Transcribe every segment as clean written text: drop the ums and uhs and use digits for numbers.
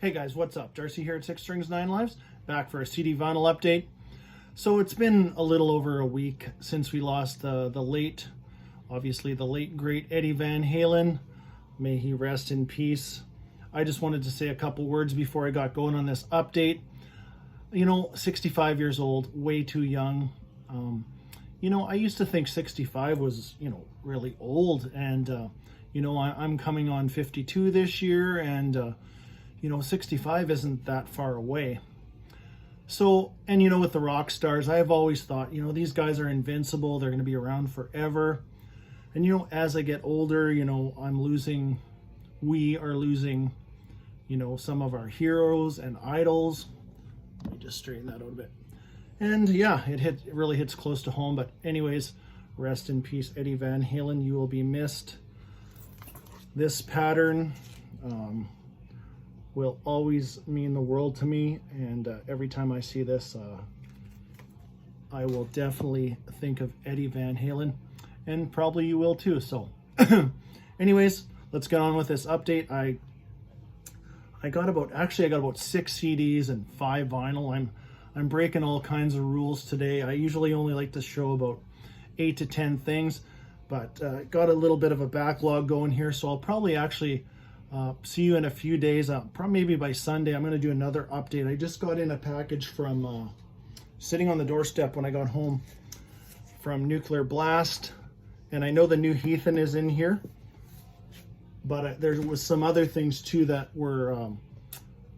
Hey guys, what's up? Darcy here at 6 Strings 9 Lives, back for a CD vinyl update. So it's been a little over a week since we lost the late great Eddie Van Halen. May he rest in peace. I just wanted to say a couple words before I got going on this update. 65 years old, way too young. I used to think 65 was, really old, and I'm coming on 52 this year, and 65 isn't that far away. So, and with the rock stars, I've always thought, these guys are invincible. They're going to be around forever. And, as I get older, we are losing, some of our heroes and idols. Let me just straighten that out a bit. And yeah, it really hits close to home. But anyways, rest in peace, Eddie Van Halen. You will be missed. This pattern, will always mean the world to me, and every time I see this, I will definitely think of Eddie Van Halen, and probably you will too. So anyways, let's get on with this update. I got about 6 CDs and 5 vinyl. I'm breaking all kinds of rules today. I usually only like to show about 8 to 10 things, but got a little bit of a backlog going here, so I'll probably actually see you in a few days. Probably maybe by Sunday, I'm going to do another update. I just got in a package from sitting on the doorstep when I got home from Nuclear Blast, and I know the new Heathen is in here, but there was some other things too that were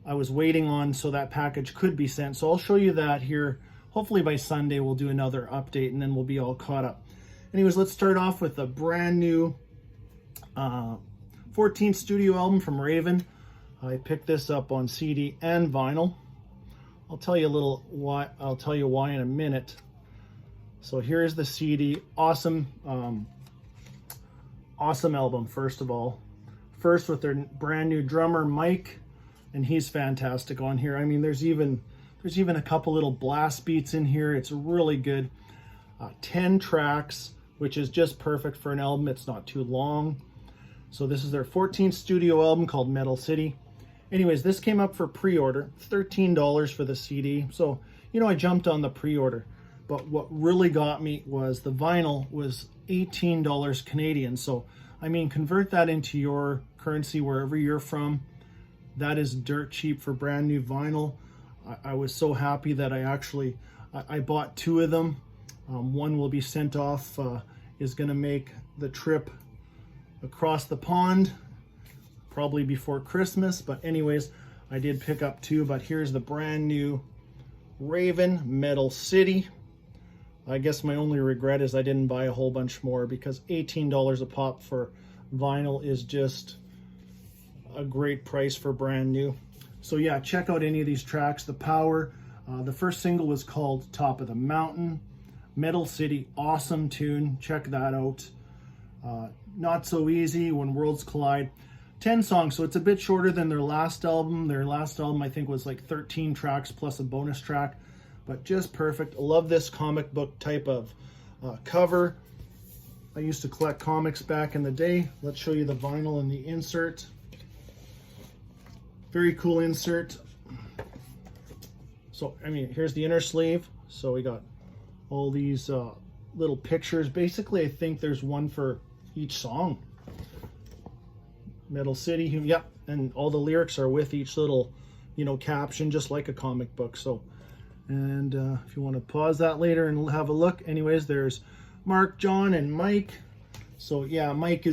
I was waiting on, so that package could be sent. So I'll show you that here. Hopefully by Sunday we'll do another update, and then we'll be all caught up. Anyways, let's start off with a brand new 14th studio album from Raven. I picked this up on CD and vinyl. I'll tell you why in a minute. So here's the CD. Awesome album, first of all. First with their brand new drummer Mike, and he's fantastic on here. I mean, there's even a couple little blast beats in here. It's really good. 10 tracks, which is just perfect for an album. It's not too long. So this is their 14th studio album called Metal City. Anyways, this came up for pre-order, $13 for the CD. So, I jumped on the pre-order. But what really got me was the vinyl was $18 Canadian. So, convert that into your currency wherever you're from. That is dirt cheap for brand new vinyl. I was so happy that I bought 2 of them. One will be sent off, is going to make the trip across the pond probably before Christmas. But anyways, I did pick up 2, but here's the brand new Raven Metal City. I guess my only regret is I didn't buy a whole bunch more, because $18 a pop for vinyl is just a great price for brand new. So yeah, check out any of these tracks. The Power, the first single was called Top of the Mountain. Metal City, awesome tune, check that out. Not So Easy, When Worlds Collide, 10 songs, so it's a bit shorter than their last album. Their last album, I think, was like 13 tracks plus a bonus track, but just perfect. I love this comic book type of cover. I used to collect comics back in the day. Let's show you the vinyl and the insert. Very cool insert. So, here's the inner sleeve. So we got all these little pictures. Basically, I think there's one for each song. Metal City, yep, and all the lyrics are with each little, caption, just like a comic book. So, and if you want to pause that later and have a look. Anyways, there's Mark, John, and Mike. So yeah, Mike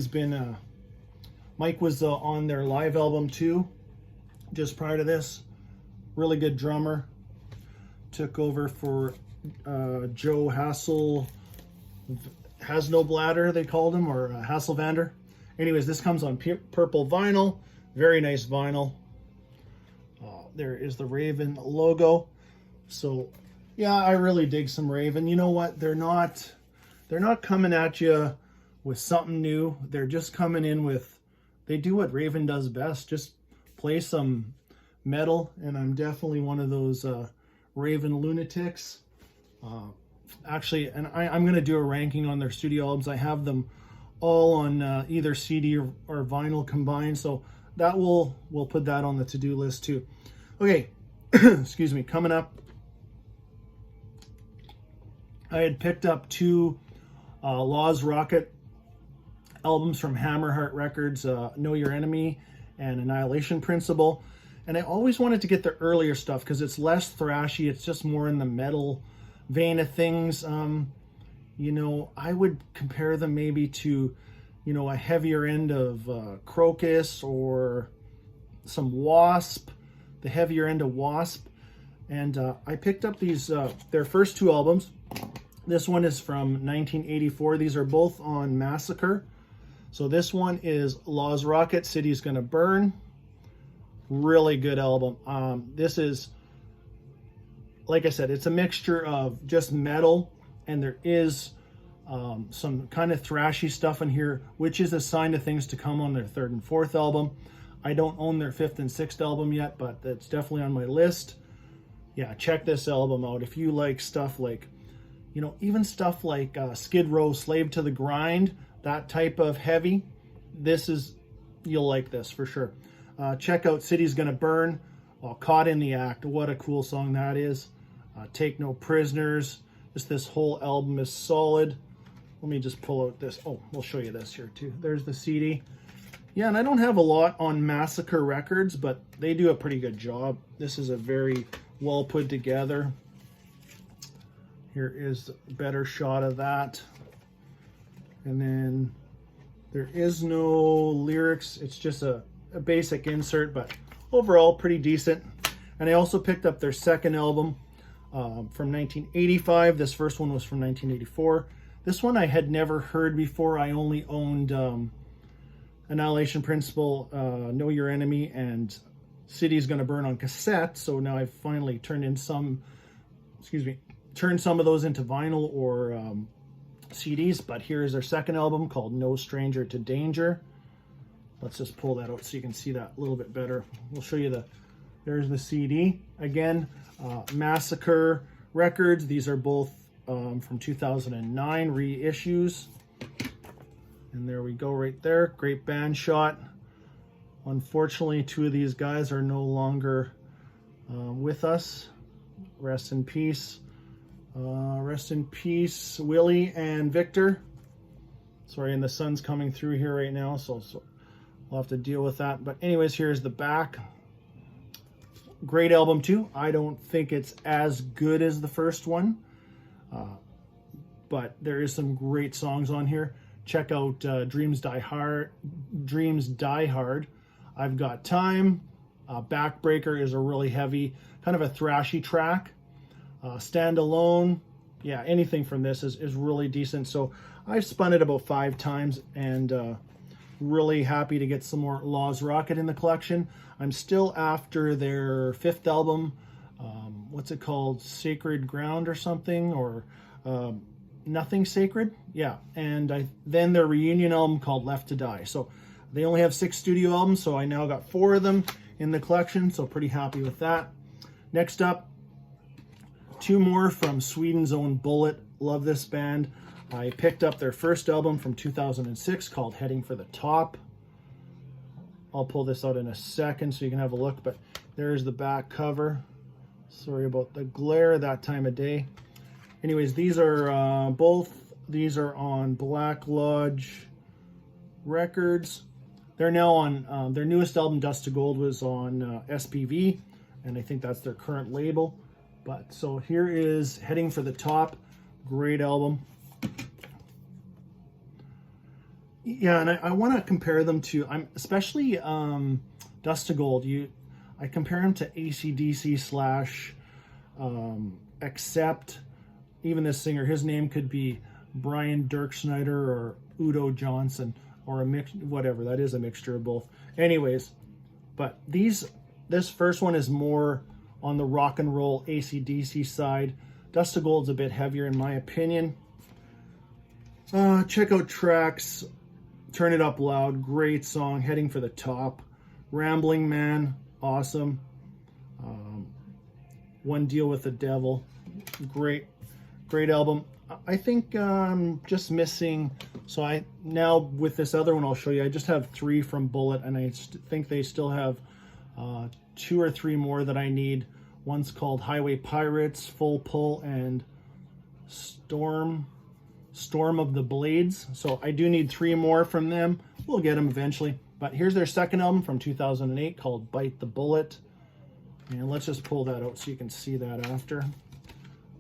was on their live album too, just prior to this. Really good drummer. Took over for Joe Hasselbladder, they called him, or Hasselvander. Anyways, this comes on purple vinyl. Very nice vinyl. There is the Raven logo. So yeah, I really dig some Raven. You know what? They're not coming at you with something new. They're just coming in with, they do what Raven does best, just play some metal. And I'm definitely one of those Raven lunatics. Actually, and I'm going to do a ranking on their studio albums. I have them all on either CD or vinyl combined. So we'll put that on the to-do list too. Okay, excuse me. Coming up, I had picked up two Laws Rocket albums from Hammerheart Records, Know Your Enemy and Annihilation Principle. And I always wanted to get the earlier stuff because it's less thrashy. It's just more in the metal vein of things. You know, I would compare them maybe to, you know, a heavier end of Crocus or some Wasp, the heavier end of Wasp. And I picked up these, their first two albums. This one is from 1984. These are both on Massacre. So this one is Laws Rocket, City's Gonna Burn. Really good album. This is, like I said, it's a mixture of just metal, and there is some kind of thrashy stuff in here, which is a sign of things to come on their third and fourth album. I don't own their fifth and sixth album yet, but it's definitely on my list. Yeah, check this album out. If you like stuff like, you know, even stuff like Skid Row, Slave to the Grind, that type of heavy, you'll like this for sure. Check out City's Gonna Burn, Caught in the Act. What a cool song that is. Take No Prisoners. Just this whole album is solid. Let me just pull out this. Oh, we'll show you this here too. There's the CD. Yeah, and I don't have a lot on Massacre Records, but they do a pretty good job. This is a very well put together. Here is a better shot of that. And then there is no lyrics. It's just a basic insert, but overall pretty decent. And I also picked up their second album from 1985. This first one was from 1984. This one I had never heard before. I only owned Annihilation Principle, Know Your Enemy, and City's Gonna Burn on cassette. So now I've finally turned some of those into vinyl or CDs. But here's their second album called No Stranger to Danger. Let's just pull that out so you can see that a little bit better. We'll show you there's the CD. Again, Massacre Records. These are both from 2009 reissues. And there we go right there. Great band shot. Unfortunately, two of these guys are no longer with us. Rest in peace. Rest in peace, Willie and Victor. Sorry, and the sun's coming through here right now, so we'll have to deal with that. But anyways, here's the back. Great album too. I don't think it's as good as the first one, but there is some great songs on here. Check out Dreams Die Hard. I've Got Time. Backbreaker is a really heavy, kind of a thrashy track. Stand Alone. Yeah, anything from this is really decent. So I've spun it about 5 times, and really happy to get some more Laws Rocket in the collection. I'm still after their fifth album. What's it called? Sacred Ground or something, or Nothing Sacred. Yeah, and then their reunion album called Left to Die. So they only have 6 studio albums, so I now got 4 of them in the collection, so pretty happy with that. Next up, 2 more from Sweden's own Bullet. Love this band. I picked up their first album from 2006 called Heading for the Top. I'll pull this out in a second so you can have a look, but there's the back cover. Sorry about the glare that time of day. Anyways, these are these are on Black Lodge Records. They're now on their newest album, Dust to Gold, was on SPV, and I think that's their current label. But so here is Heading for the Top. Great album. Yeah, and I want to compare them to, especially Dust to Gold. I compare them to AC/DC slash Accept. Even this singer, his name could be Brian Dirk Schneider or Udo Johnson, or a mix, whatever. That is a mixture of both. Anyways, but this first one is more on the rock and roll AC/DC side. Dust to Gold's a bit heavier in my opinion. Check out tracks. Turn It Up Loud, great song. Heading for the Top. Rambling Man, awesome. One Deal with the Devil, great album. I think I'm just missing, so I now with this other one I'll show you, I just have 3 from Bullet, and I think they still have 2 or 3 more that I need. One's called Highway Pirates, Full Pull, and Storm of the Blades. So I do need 3 more from them. We'll get them eventually. But here's their second album from 2008 called Bite the Bullet. And let's just pull that out so you can see that after.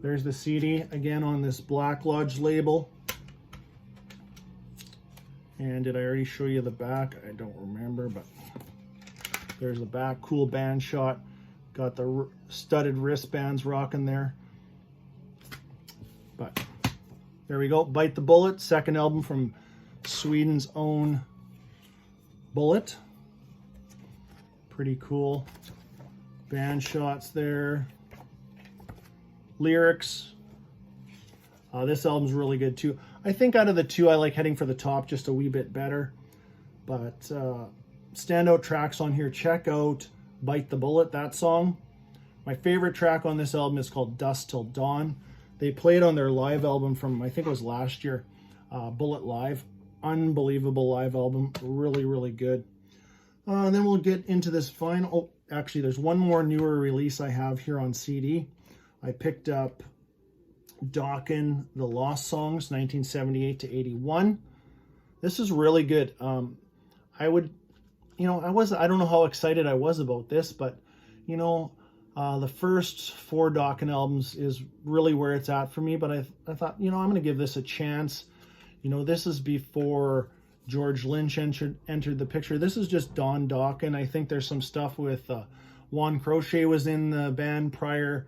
There's the CD, again on this Black Lodge label. And did I already show you the back? I don't remember, but there's the back. Cool band shot. Got the studded wristbands rocking there. But there we go. Bite the Bullet, second album from Sweden's own Bullet. Pretty cool. Band shots there. Lyrics. This album's really good too. I think out of the 2, I like Heading for the Top just a wee bit better. But standout tracks on here. Check out Bite the Bullet, that song. My favorite track on this album is called Dusk Till Dawn. They played on their live album from, I think it was last year, Bullet Live. Unbelievable live album. Really, really good. Then we'll get into this final... Oh, actually, there's one more newer release I have here on CD. I picked up Dokken, The Lost Songs, 1978 to 81. This is really good. I don't know how excited I was about this, but, the first 4 Dokken albums is really where it's at for me, but I thought, I'm going to give this a chance. This is before George Lynch entered the picture. This is just Don Dokken. I think there's some stuff with Juan Crochet was in the band prior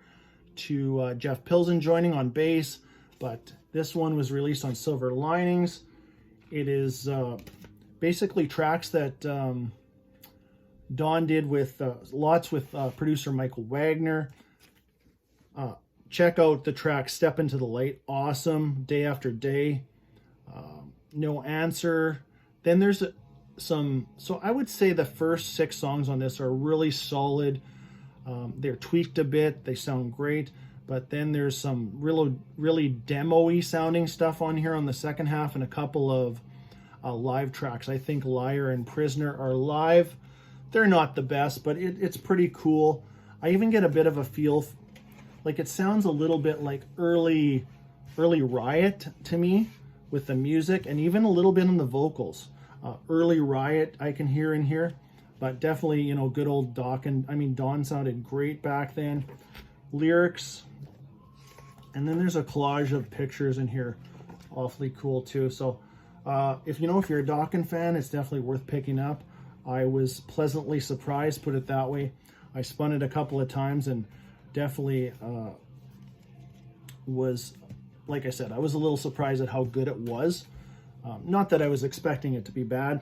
to Jeff Pilsen joining on bass, but this one was released on Silver Linings. It is basically tracks that Don did with lots with producer Michael Wagner. Check out the track Step Into the Light. Awesome. Day After Day. No Answer. Then there's some, so I would say the first 6 songs on this are really solid. They're tweaked a bit. They sound great. But then there's some really demo-y sounding stuff on here on the second half, and a couple of live tracks. I think Liar and Prisoner are live. They're not the best, but it's pretty cool. I even get a bit of a feel, like it sounds a little bit like early Riot to me with the music, and even a little bit in the vocals. Early Riot I can hear in here, but definitely, good old Dokken. I mean, Don sounded great back then. Lyrics, and then there's a collage of pictures in here, awfully cool too. So if you're a Dokken fan, it's definitely worth picking up. I was pleasantly surprised, put it that way. I spun it a couple of times and definitely was, like I said, I was a little surprised at how good it was. Not that I was expecting it to be bad.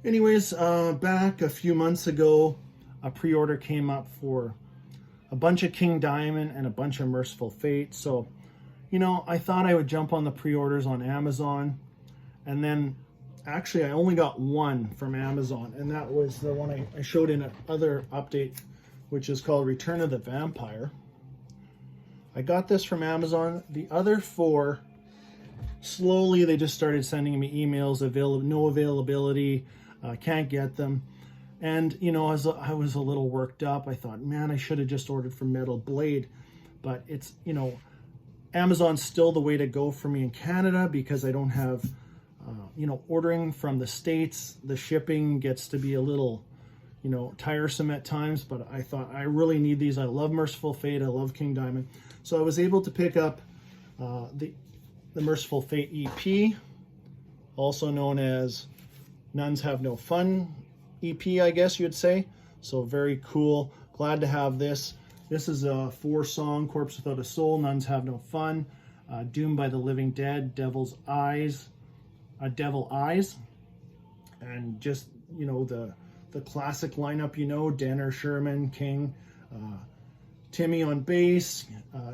Anyways, back a few months ago, a pre-order came up for a bunch of King Diamond and a bunch of Merciful Fate. So, I thought I would jump on the pre-orders on Amazon. And then, actually, I only got one from Amazon. And that was the one I showed in another update, which is called Return of the Vampire. I got this from Amazon. The other 4, slowly they just started sending me emails, no availability, can't get them. And, I was a little worked up. I thought, man, I should have just ordered from Metal Blade. But it's, Amazon's still the way to go for me in Canada, because I don't have, ordering from the States. The shipping gets to be a little, tiresome at times. But I thought, I really need these. I love Merciful Fate. I love King Diamond. So I was able to pick up the Merciful Fate EP, also known as Nuns Have No Fun EP, I guess you'd say. So very cool. Glad to have this. This is a 4-song, Corpse Without a Soul, Nuns Have No Fun, Doomed by the Living Dead, Devil Eyes, and just, the classic lineup, Danner, Sherman, King, Timmy on bass,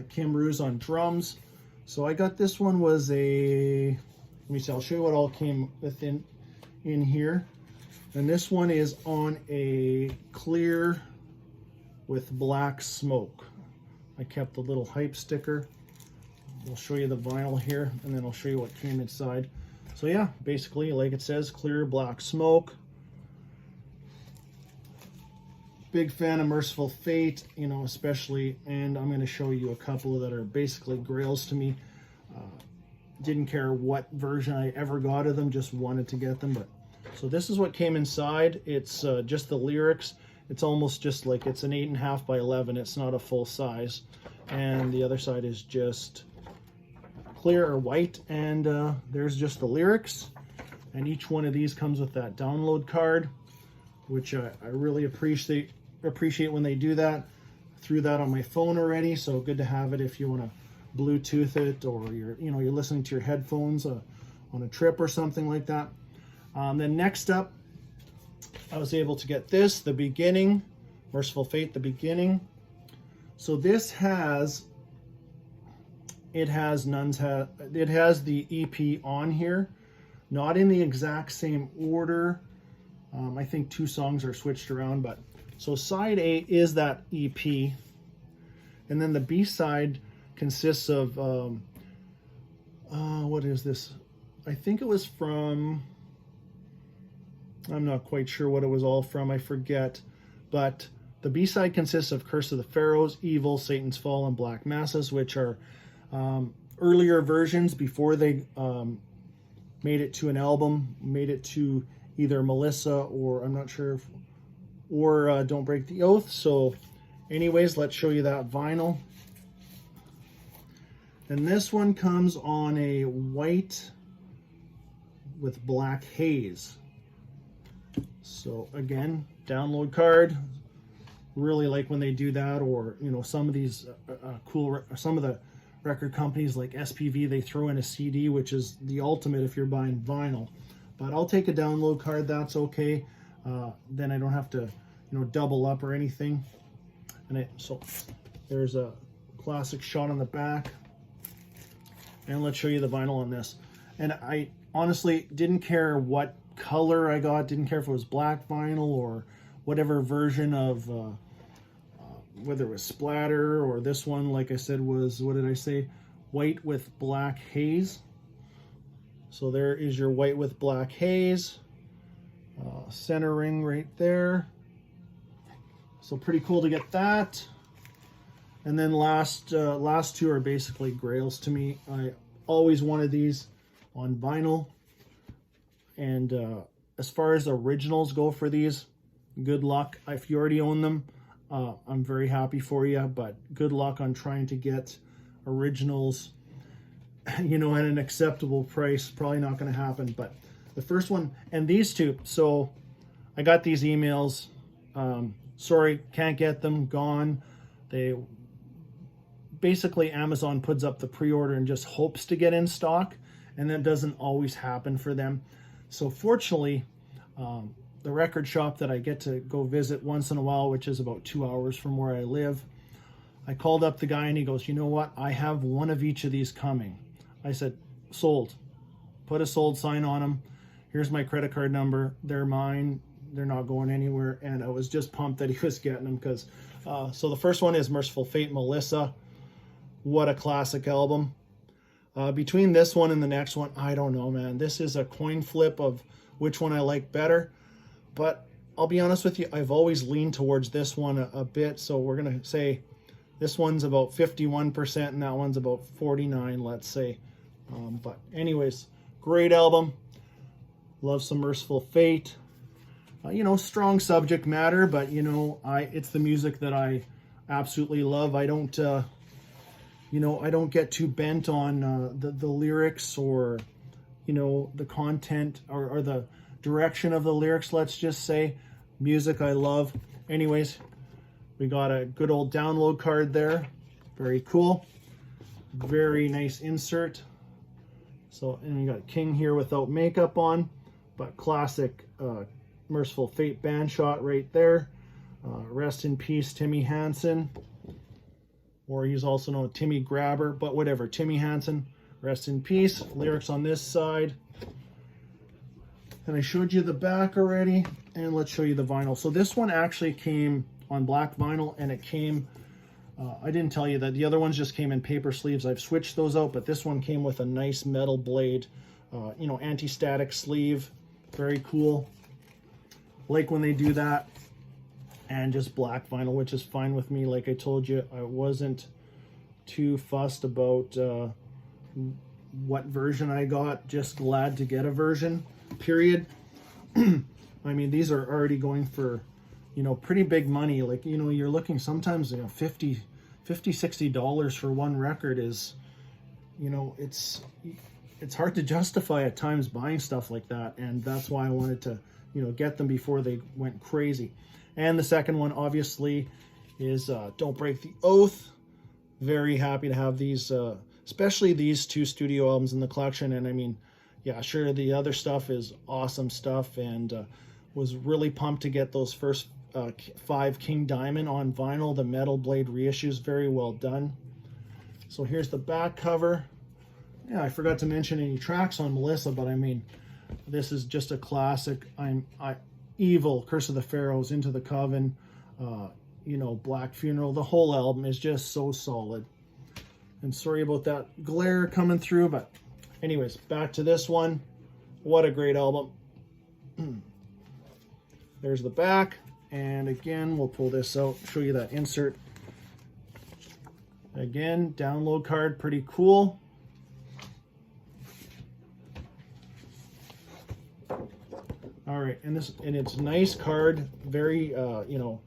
Kim Ruse on drums. So I got this one was let me see, I'll show you what all came within in here. And this one is on a clear with black smoke. I kept the little hype sticker. we'll show you the vinyl here, and then I'll show you what came inside. So yeah, basically, like it says, clear black smoke. Big fan of Merciful Fate, you know, especially, and I'm going to show you a couple that are basically grails to me. Didn't care what version I ever got of them, just wanted to get them. But so this is what came inside. It's just the lyrics. It's almost just like it's an 8.5 by 11. It's not a full size. And the other side is just clear or white, and there's just the lyrics. And each one of these comes with that download card, which I really appreciate when they do that. Threw that on my phone already, so good to have it if you want to Bluetooth it, or you're listening to your headphones on a trip or something like that. Then next up, I was able to get this, the beginning, Merciful Fate, the beginning. So this has the EP on here, not in the exact same order. I think 2 songs are switched around, but so side A is that EP, and then the B side consists of what is this? I think it was from, I'm not quite sure what it was all from, I forget, but the B-side consists of Curse of the Pharaohs, Evil, Satan's Fall, and Black Masses, which are earlier versions before they made it to an album, made it to either Melissa or I'm not sure if, or Don't Break the Oath. So anyways, let's show you that vinyl. And this one comes on a white with black haze. So again, download card. Really like when they do that, or you know, some of these some of the record companies like SPV, they throw in a CD, which is the ultimate if you're buying vinyl. But I'll take a download card, that's okay. Then I don't have to, you know, double up or anything. And so there's a classic shot on the back. And let's show you the vinyl on this. And I honestly didn't care what color I got, didn't care if it was black vinyl or whatever version of, whether it was splatter or this one, like I said, was, what did I say? White with black haze. So there is your white with black haze. Centering right there. So pretty cool to get that. And then last 2 are basically grails to me. I always wanted these on vinyl. And as far as originals go for these, good luck. If you already own them, I'm very happy for you, but good luck on trying to get originals, you know, at an acceptable price. Probably not going to happen. But the first one, and these 2, so I got these emails. Sorry, can't get them, gone. They basically, Amazon puts up the pre-order and just hopes to get in stock, and that doesn't always happen for them. So fortunately, the record shop that I get to go visit once in a while, which is about 2 hours from where I live, I called up the guy and he goes, you know what, I have one of each of these coming. I said, sold. Put a sold sign on them. Here's my credit card number. They're mine. They're not going anywhere. And I was just pumped that he was getting them because, so the first one is Merciful Fate, Melissa. What a classic album. Between this one and the next one, I don't know, man. This is a coin flip of which one I like better. But I'll be honest with you, I've always leaned towards this one a bit. So we're going to say this one's about 51% and that one's about 49%, let's say. But anyways, great album. Love some Merciful Fate. You know, strong subject matter, but you know, it's the music that I absolutely love. I don't, you know, I don't get too bent on the lyrics or, you know, the content or the direction of the lyrics, let's just say. Music I love. Anyways, we got a good old download card there. Very cool. Very nice insert. So, and you got King here without makeup on, but classic Merciful Fate band shot right there. Rest in peace, Timmy Hansen. Or he's also known as Timmy Grabber, but whatever. Timmy Hansen, rest in peace. Lyrics on this side. And I showed you the back already. And let's show you the vinyl. So this one actually came on black vinyl, and it came I didn't tell you that the other ones just came in paper sleeves. I've switched those out, but this one came with a nice metal blade, you know, anti-static sleeve. Very cool. Like when they do that. And just black vinyl, which is fine with me. Like I told you, I wasn't too fussed about what version I got. Just glad to get a version, period. I mean, these are already going for, you know, pretty big money. Like, you know, you're looking sometimes, you know, $50, $60 for one record is, you know, it's hard to justify at times buying stuff like that. And that's why I wanted to, you know, get them before they went crazy. And the second one, obviously, is Don't Break the Oath. Very happy to have these, especially these two studio albums in the collection. And I mean, yeah, sure, the other stuff is awesome stuff, and was really pumped to get those first 5 King Diamond on vinyl. The metal blade reissues, very well done. So here's the back cover. Yeah, I forgot to mention any tracks on Melissa, but I mean, this is just a classic. Evil, Curse of the Pharaohs, Into the Coven, you know, Black Funeral. The whole album is just so solid. And sorry about that glare coming through, but anyways, back to this one. What a great album. There's the back, and again, we'll pull this out, show you that insert. Again, download card, pretty cool. All right, and it's nice card, very you know,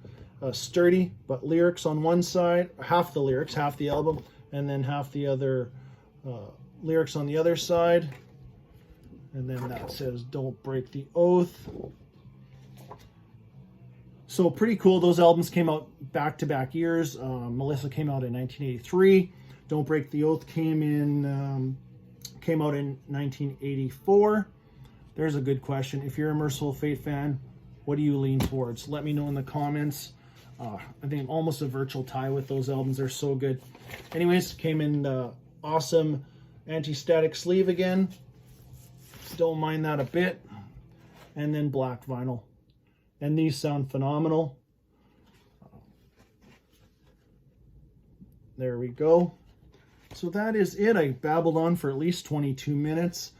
sturdy, but lyrics on one side, half the lyrics, half the album, and then half the other lyrics on the other side. And then that says Don't Break the Oath. So pretty cool. Those albums came out back-to-back years. Melissa came out in 1983. Don't Break the Oath came out in 1984. There's a good question. If you're a Merciful Fate fan, what do you lean towards? Let me know in the comments. I think almost a virtual tie with those albums. They're so good. Anyways, came in awesome anti-static sleeve again. Don't mind that a bit. And then black vinyl. And these sound phenomenal. There we go. So that is it. I babbled on for at least 22 minutes.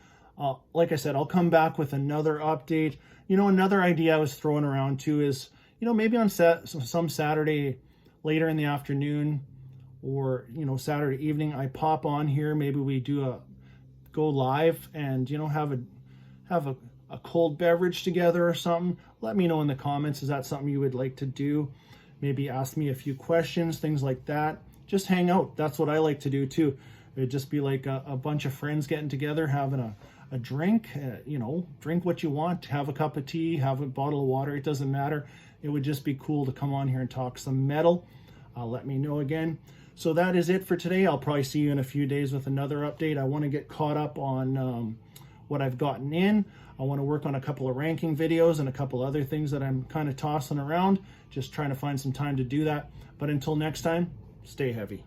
Like I said, I'll come back with another update. You know, another idea I was throwing around too is, you know, maybe on some Saturday later in the afternoon, or, you know, Saturday evening, I pop on here. Maybe we do go live and, you know, have a cold beverage together or something. Let me know in the comments. Is that something you would like to do? Maybe ask me a few questions, things like that. Just hang out. That's what I like to do too. It'd just be like a bunch of friends getting together, having a drink, you know, drink what you want, have a cup of tea, have a bottle of water, it doesn't matter. It would just be cool to come on here and talk some metal. Let me know again. So that is it for today. I'll probably see you in a few days with another update. I want to get caught up on what I've gotten in. I want to work on a couple of ranking videos and a couple other things that I'm kind of tossing around, just trying to find some time to do that. But until next time, stay heavy.